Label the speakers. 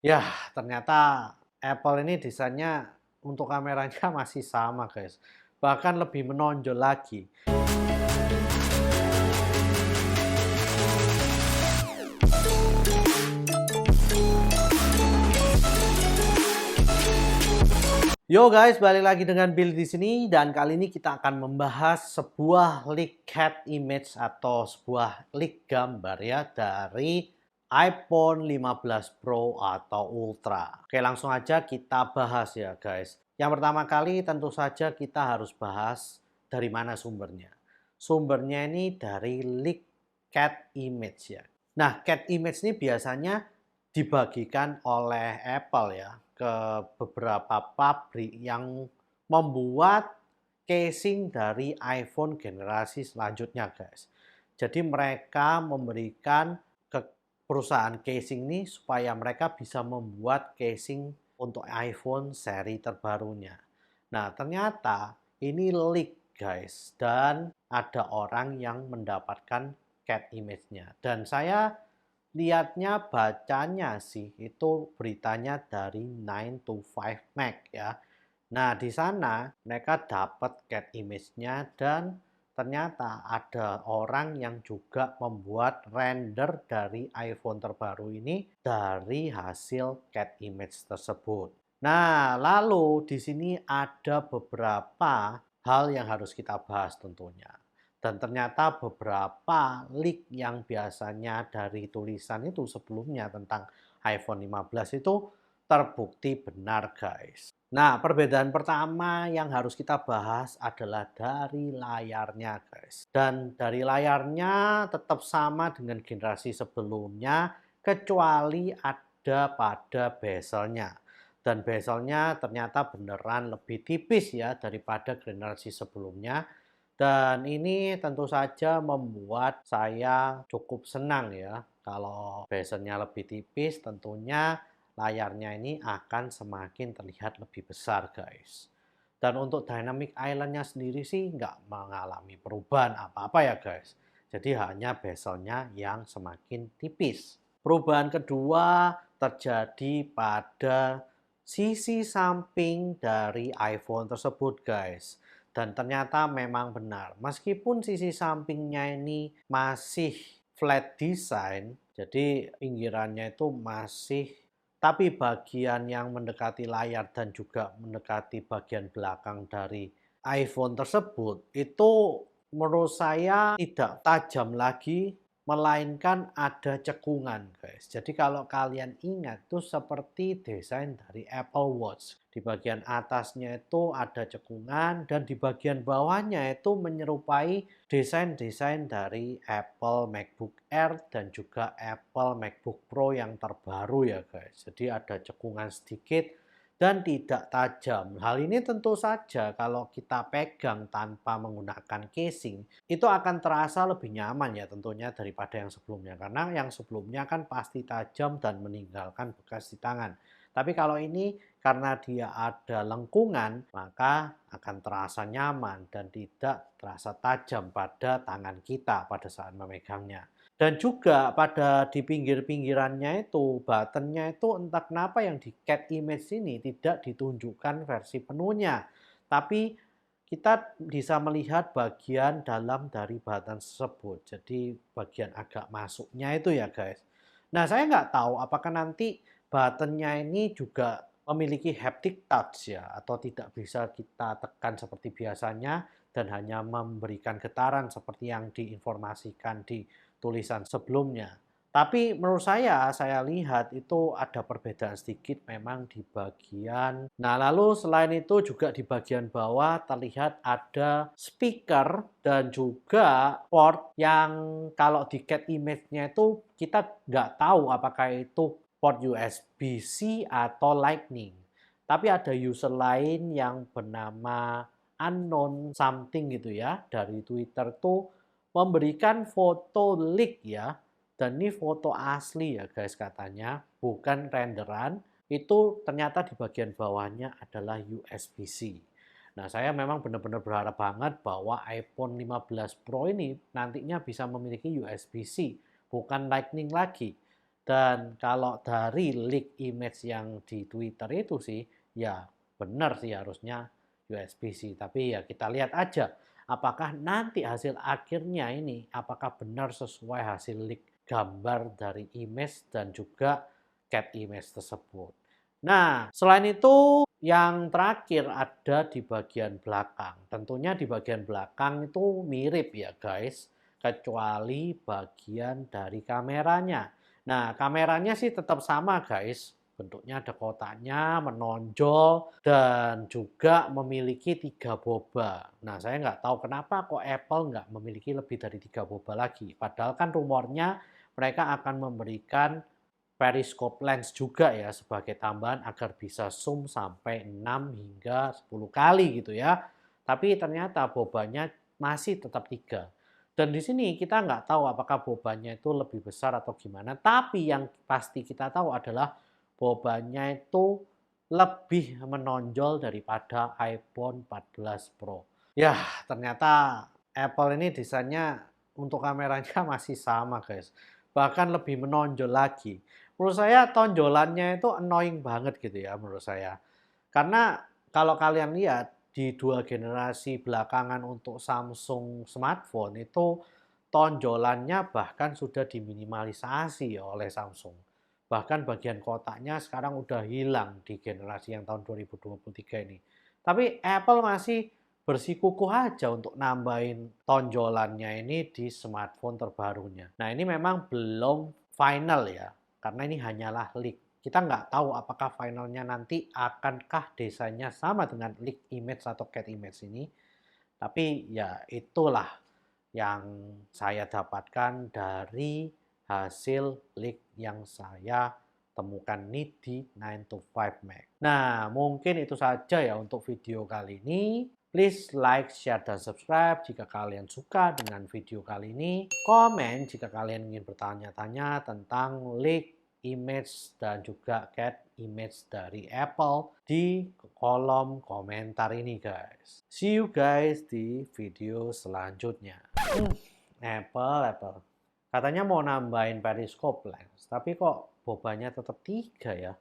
Speaker 1: Yah, ternyata Apple ini desainnya untuk kameranya masih sama, guys. Bahkan lebih menonjol lagi. Yo guys, balik lagi dengan Bill di sini dan kali ini kita akan membahas sebuah leak cat image atau sebuah leak gambar ya dari iPhone 15 Pro atau Ultra. Oke, langsung aja kita bahas ya guys. Yang pertama kali tentu saja kita harus bahas dari mana sumbernya. Sumbernya ini dari leak cat image ya. Nah, cat image ini biasanya dibagikan oleh Apple ya ke beberapa pabrik yang membuat casing dari iPhone generasi selanjutnya, guys. Jadi mereka memberikan ke perusahaan casing ini supaya mereka bisa membuat casing untuk iPhone seri terbarunya. Nah, ternyata ini leak, guys, dan ada orang yang mendapatkan cat image-nya. Dan saya lihatnya, bacanya sih itu beritanya dari 9 to 5 Mac ya. Nah, di sana mereka dapat cat image-nya dan ternyata ada orang yang juga membuat render dari iPhone terbaru ini dari hasil cat image tersebut. Nah, lalu di sini ada beberapa hal yang harus kita bahas tentunya. Dan ternyata beberapa leak yang biasanya dari tulisan itu sebelumnya tentang iPhone 15 itu terbukti benar, guys. Nah, perbedaan pertama yang harus kita bahas adalah dari layarnya, guys. Dan dari layarnya tetap sama dengan generasi sebelumnya, kecuali ada pada bezelnya. Dan bezelnya ternyata beneran lebih tipis ya daripada generasi sebelumnya. Dan ini tentu saja membuat saya cukup senang ya. Kalau bezelnya lebih tipis, tentunya layarnya ini akan semakin terlihat lebih besar, guys. Dan untuk Dynamic Island-nya sendiri sih nggak mengalami perubahan apa-apa ya, guys. Jadi hanya bezelnya yang semakin tipis. Perubahan kedua terjadi pada sisi samping dari iPhone tersebut, guys. Dan ternyata memang benar, meskipun sisi sampingnya ini masih flat design, jadi pinggirannya itu masih, tapi bagian yang mendekati layar dan juga mendekati bagian belakang dari iPhone tersebut, itu menurut saya tidak tajam lagi, melainkan ada cekungan, guys. Jadi kalau kalian ingat, itu seperti desain dari Apple Watch. Di bagian atasnya itu ada cekungan dan di bagian bawahnya itu menyerupai desain-desain dari Apple MacBook Air dan juga Apple MacBook Pro yang terbaru ya guys. Jadi ada cekungan sedikit dan tidak tajam. Hal ini tentu saja kalau kita pegang tanpa menggunakan casing, itu akan terasa lebih nyaman ya tentunya daripada yang sebelumnya. Karena yang sebelumnya kan pasti tajam dan meninggalkan bekas di tangan. Tapi kalau ini karena dia ada lengkungan, maka akan terasa nyaman dan tidak terasa tajam pada tangan kita pada saat memegangnya. Dan juga pada di pinggir-pinggirannya itu, buttonnya itu entah kenapa yang di cat image ini tidak ditunjukkan versi penuhnya. Tapi kita bisa melihat bagian dalam dari button tersebut. Jadi bagian agak masuknya itu ya guys. Nah, saya nggak tahu apakah nanti buttonnya ini juga memiliki haptic touch ya, atau tidak bisa kita tekan seperti biasanya dan hanya memberikan getaran seperti yang diinformasikan di tulisan sebelumnya. Tapi menurut saya lihat itu ada perbedaan sedikit memang di bagian. Nah, lalu selain itu juga di bagian bawah terlihat ada speaker dan juga port yang kalau di cat image-nya itu kita nggak tahu apakah itu port USB-C atau Lightning. Tapi ada user lain yang bernama unknown something gitu ya dari Twitter tuh memberikan foto leak ya, dan ini foto asli ya guys katanya, bukan renderan, itu ternyata di bagian bawahnya adalah USB-C. Nah, saya memang benar-benar berharap banget bahwa iPhone 15 Pro ini nantinya bisa memiliki USB-C, bukan Lightning lagi. Dan kalau dari leak image yang di Twitter itu sih, ya benar sih harusnya USB-C. Tapi ya kita lihat aja, apakah nanti hasil akhirnya ini, apakah benar sesuai hasil leak gambar dari image dan juga cat image tersebut. Nah, selain itu yang terakhir ada di bagian belakang. Tentunya di bagian belakang itu mirip ya guys, kecuali bagian dari kameranya. Nah, kameranya sih tetap sama guys. Bentuknya ada kotaknya, menonjol, dan juga memiliki 3 boba. Nah, saya nggak tahu kenapa kok Apple nggak memiliki lebih dari 3 boba lagi. Padahal kan rumornya mereka akan memberikan periscope lens juga ya sebagai tambahan agar bisa zoom sampai 6 hingga 10 kali gitu ya. Tapi ternyata bobanya masih tetap 3. Dan di sini kita nggak tahu apakah bobanya itu lebih besar atau gimana. Tapi yang pasti kita tahu adalah bobanya itu lebih menonjol daripada iPhone 14 Pro. Ya, ternyata Apple ini desainnya untuk kameranya masih sama guys. Bahkan lebih menonjol lagi. Menurut saya tonjolannya itu annoying banget gitu ya menurut saya. Karena kalau kalian lihat di 2 generasi belakangan untuk Samsung smartphone itu tonjolannya bahkan sudah diminimalisasi oleh Samsung. Bahkan bagian kotaknya sekarang udah hilang di generasi yang tahun 2023 ini. Tapi Apple masih bersikukuh aja untuk nambahin tonjolannya ini di smartphone terbarunya. Nah ini memang belum final ya, karena ini hanyalah leak. Kita nggak tahu apakah finalnya nanti akankah desainnya sama dengan leak image atau cat image ini. Tapi ya itulah yang saya dapatkan dari hasil leak yang saya temukan ini di 9 to 5 Mac. Nah, mungkin itu saja ya untuk video kali ini. Please like, share, dan subscribe jika kalian suka dengan video kali ini. Komen jika kalian ingin bertanya-tanya tentang leak image dan juga cat image dari Apple di kolom komentar ini guys. See you guys di video selanjutnya. Apple. Katanya mau nambahin periscope lens, tapi kok bobanya tetap 3 ya?